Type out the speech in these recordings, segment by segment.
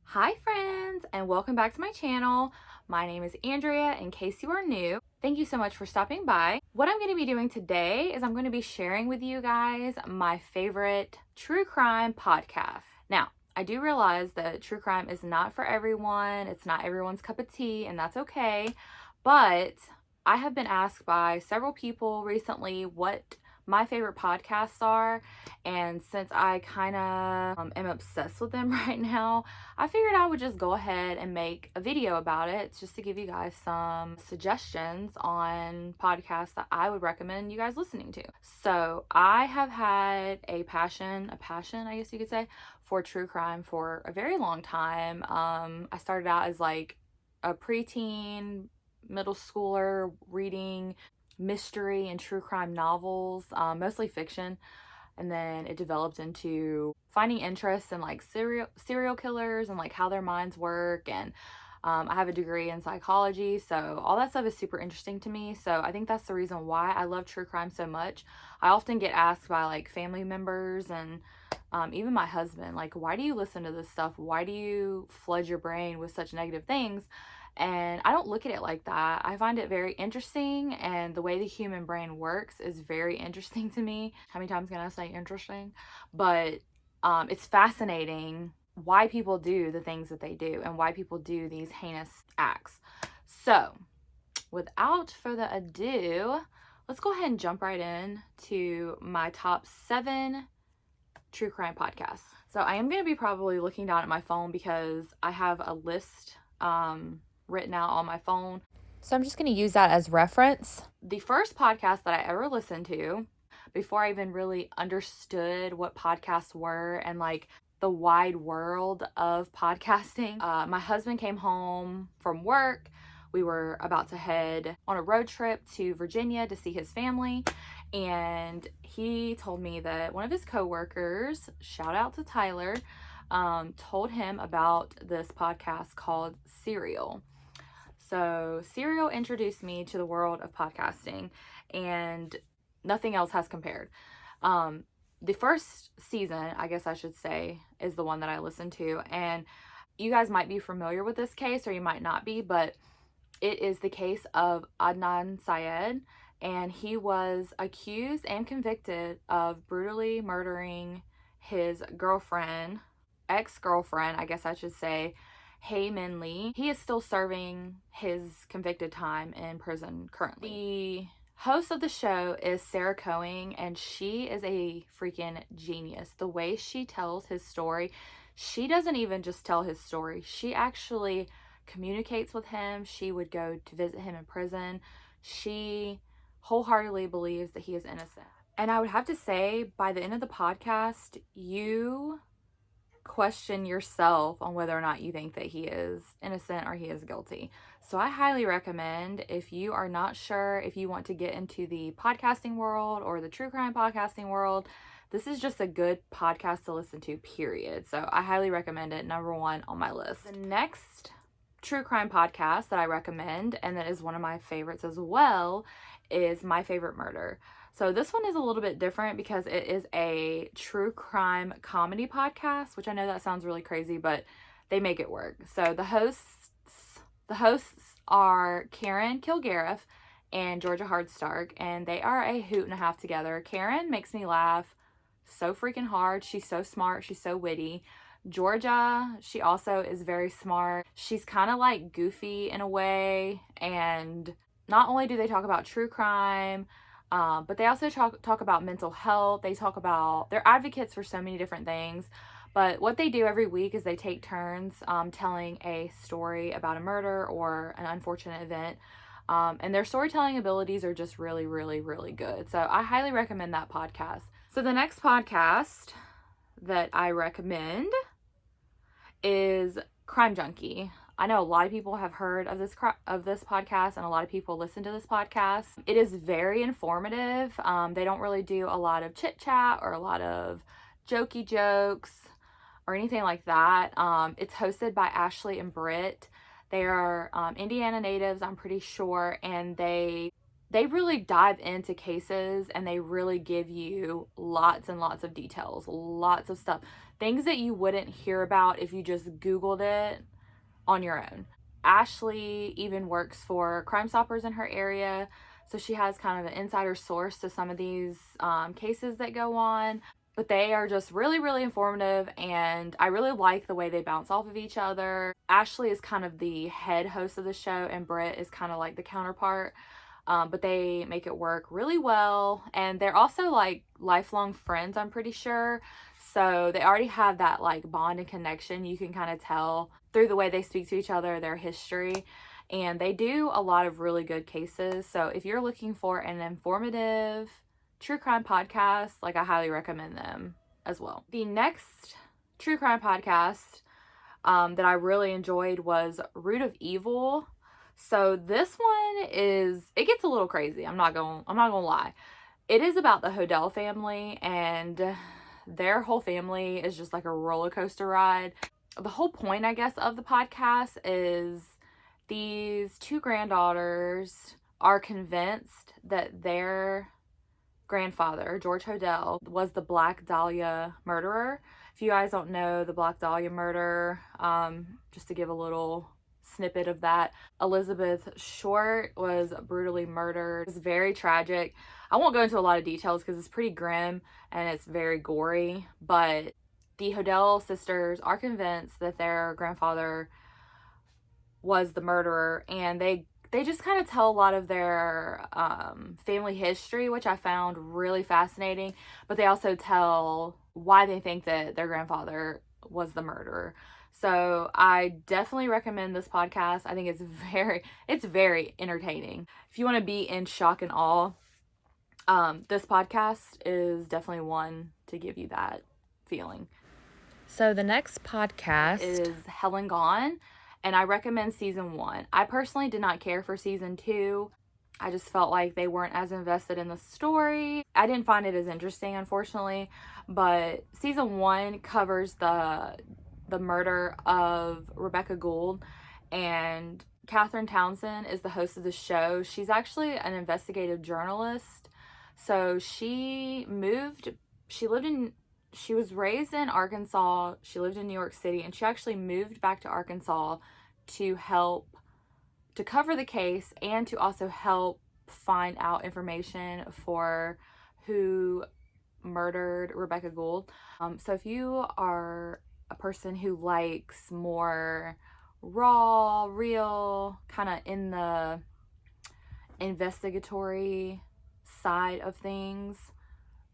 Hi friends, and welcome back to my channel. My name is Andrea, in case you are new. Thank you so much for stopping by. What I'm going to be doing today is I'm going to be sharing with you guys my favorite true crime podcast. Now, I do realize that true crime is not for everyone. It's not everyone's cup of tea, and that's okay. But I have been asked by several people recently what my favorite podcasts are, and since I kind of am obsessed with them right now, I figured I would just go ahead and make a video about it just to give you guys some suggestions on podcasts that I would recommend you guys listening to. So I have had a passion, I guess you could say, for true crime for a very long time. I started out as like a preteen, middle schooler reading mystery and true crime novels, mostly fiction. And then it developed into finding interest in like serial killers and like how their minds work. And I have a degree in psychology, so all that stuff is super interesting to me. So I think that's the reason why I love true crime so much. I often get asked by like family members and even my husband, like, why do you listen to this stuff? Why do you flood your brain with such negative things? And I don't look at it like that. I find it very interesting, and the way the human brain works is very interesting to me. How many times can I say interesting? But it's fascinating why people do the things that they do and why people do these heinous acts. So, without further ado, let's go ahead and jump right in to my top 7 true crime podcasts. So I am going to be probably looking down at my phone because I have a list written out on my phone. So I'm just going to use that as reference. The first podcast that I ever listened to, before I even really understood what podcasts were and like the wide world of podcasting, my husband came home from work. We were about to head on a road trip to Virginia to see his family. And he told me that one of his coworkers, shout out to Tyler, told him about this podcast called Serial. So Serial introduced me to the world of podcasting, and nothing else has compared. The first season, I guess I should say, is the one that I listened to, and you guys might be familiar with this case or you might not be, but it is the case of Adnan Syed, and he was accused and convicted of brutally murdering his girlfriend, ex-girlfriend, I guess I should say, Hae Min Lee. He is still serving his convicted time in prison currently. The host of the show is Sarah Cohen, and she is a freaking genius. The way she tells his story, she doesn't even just tell his story. She actually communicates with him. She would go to visit him in prison. She wholeheartedly believes that he is innocent. And I would have to say, by the end of the podcast, you question yourself on whether or not you think that he is innocent or he is guilty. So I highly recommend, if you are not sure if you want to get into the podcasting world or the true crime podcasting world, this is just a good podcast to listen to, period. So I highly recommend it. Number 1 on my list. The next true crime podcast that I recommend, and that is one of my favorites as well, is My Favorite Murder. So this one is a little bit different because it is a true crime comedy podcast, which I know that sounds really crazy, but they make it work. So the hosts are Karen Kilgariff and Georgia Hardstark, and they are a hoot and a half together. Karen makes me laugh so freaking hard. She's so smart. She's so witty. Georgia, she also is very smart. She's kind of like goofy in a way, and not only do they talk about true crime, but they also talk about mental health. They're advocates for so many different things. But what they do every week is they take turns telling a story about a murder or an unfortunate event. And their storytelling abilities are just really, really, really good. So I highly recommend that podcast. So the next podcast that I recommend is Crime Junkie. I know a lot of people have heard of this podcast, and a lot of people listen to this podcast. It is very informative. They don't really do a lot of chit chat or a lot of jokey jokes or anything like that. It's hosted by Ashley and Britt. They are Indiana natives, I'm pretty sure, and they they really dive into cases and they really give you lots and lots of details, lots of stuff, things that you wouldn't hear about if you just Googled it on your own. Ashley even works for Crime Stoppers in her area, so she has kind of an insider source to some of these cases that go on. But they are just really, really informative, and I really like the way they bounce off of each other. Ashley is kind of the head host of the show, and Britt is kind of like the counterpart. But they make it work really well, and they're also like lifelong friends, I'm pretty sure. So they already have that like bond and connection. You can kind of tell through the way they speak to each other, their history, and they do a lot of really good cases. So if you're looking for an informative true crime podcast, like, I highly recommend them as well. The next true crime podcast that I really enjoyed was Root of Evil. So this one it gets a little crazy. I'm not gonna lie. It is about the Hodel family, and their whole family is just like a roller coaster ride. The whole point, I guess, of the podcast is these two granddaughters are convinced that their grandfather, George Hodel, was the Black Dahlia murderer. If you guys don't know the Black Dahlia murder, just to give a little snippet of that, Elizabeth Short was brutally murdered. It's very tragic. I won't go into a lot of details because it's pretty grim and it's very gory, but the Hodel sisters are convinced that their grandfather was the murderer, and they just kind of tell a lot of their family history, which I found really fascinating, but they also tell why they think that their grandfather was the murderer. So I definitely recommend this podcast. I think it's very entertaining. If you want to be in shock and awe, this podcast is definitely one to give you that feeling. So the next podcast is Helen Gone, and I recommend season 1. I personally did not care for season 2. I just felt like they weren't as invested in the story. I didn't find it as interesting, unfortunately, but season 1 covers the murder of Rebecca Gould, and Catherine Townsend is the host of the show. She's actually an investigative journalist. So she was raised in Arkansas. She lived in New York City, and she actually moved back to Arkansas to help to cover the case and to also help find out information for who murdered Rebecca Gould. So if you are a person who likes more raw, real, kind of in the investigatory side of things,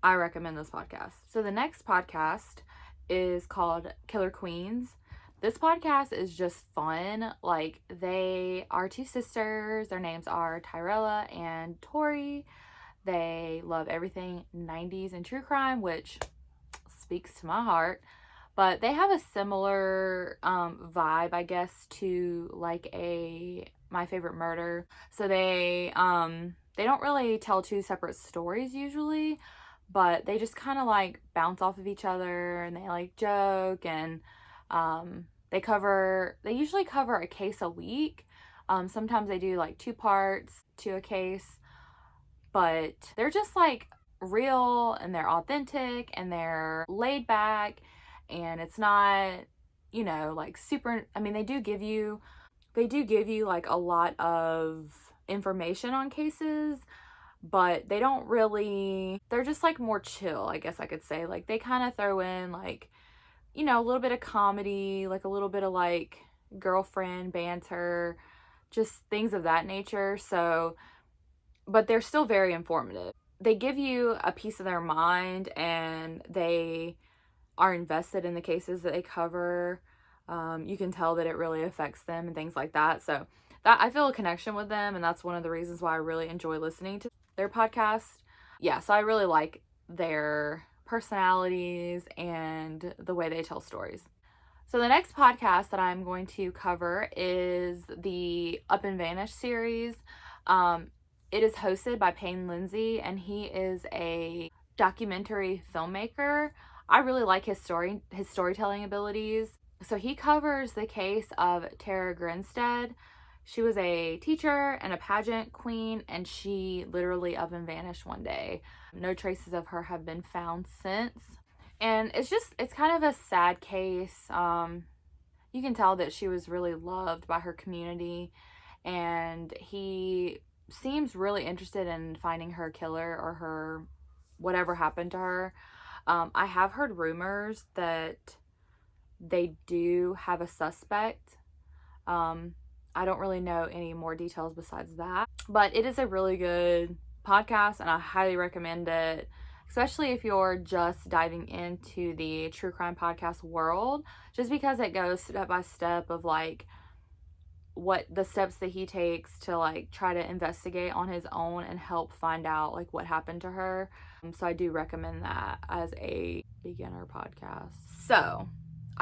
I recommend this podcast. So the next podcast is called Killer Queens. This podcast is just fun. Like, they are two sisters. Their names are Tyrella and Tori. They love everything 90s and true crime, which speaks to my heart. But they have a similar vibe, I guess, to like My Favorite Murder. So they don't really tell two separate stories usually, but they just kind of like bounce off of each other, and they like joke, and they usually cover a case a week. Sometimes they do like 2 parts to a case, but they're just like real, and they're authentic, and they're laid back, and it's not, like super. I mean, they do give you like a lot of information on cases, but they don't really, they're just like more chill, I guess I could say. Like, they kind of throw in like, a little bit of comedy, like a little bit of like girlfriend banter, just things of that nature. So, but they're still very informative. They give you a piece of their mind, and they are invested in the cases that they cover. You can tell that it really affects them and things like that. So that, I feel a connection with them, and that's one of the reasons why I really enjoy listening to their podcast. Yeah, so I really like their personalities and the way they tell stories. So the next podcast that I'm going to cover is the Up and Vanish series. It is hosted by Payne Lindsay, and he is a documentary filmmaker. I really like his storytelling abilities. So he covers the case of Tara Grinstead. She was a teacher and a pageant queen, and she literally up and vanished one day. No traces of her have been found since. And it's kind of a sad case. You can tell that she was really loved by her community, and he seems really interested in finding her killer or her whatever happened to her. I have heard rumors that they do have a suspect. I don't really know any more details besides that, but it is a really good podcast and I highly recommend it, especially if you're just diving into the true crime podcast world, just because it goes step by step of like what the steps that he takes to like try to investigate on his own and help find out like what happened to her. So I do recommend that as a beginner podcast. So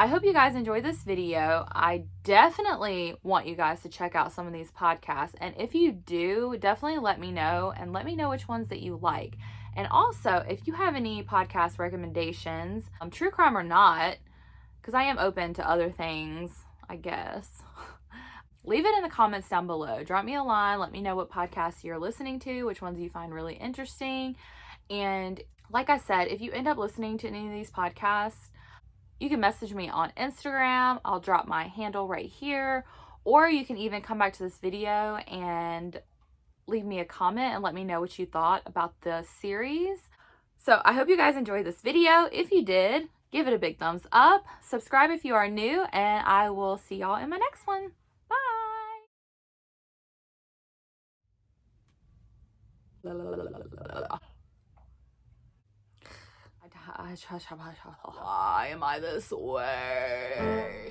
I hope you guys enjoyed this video. I definitely want you guys to check out some of these podcasts. And if you do, definitely let me know and let me know which ones that you like. And also, if you have any podcast recommendations, true crime or not, because I am open to other things, I guess. Leave it in the comments down below. Drop me a line. Let me know what podcasts you're listening to, which ones you find really interesting. And like I said, if you end up listening to any of these podcasts, you can message me on Instagram. I'll drop my handle right here. Or you can even come back to this video and leave me a comment and let me know what you thought about the series. So I hope you guys enjoyed this video. If you did, give it a big thumbs up. Subscribe if you are new, and I will see y'all in my next one. Why am I this way?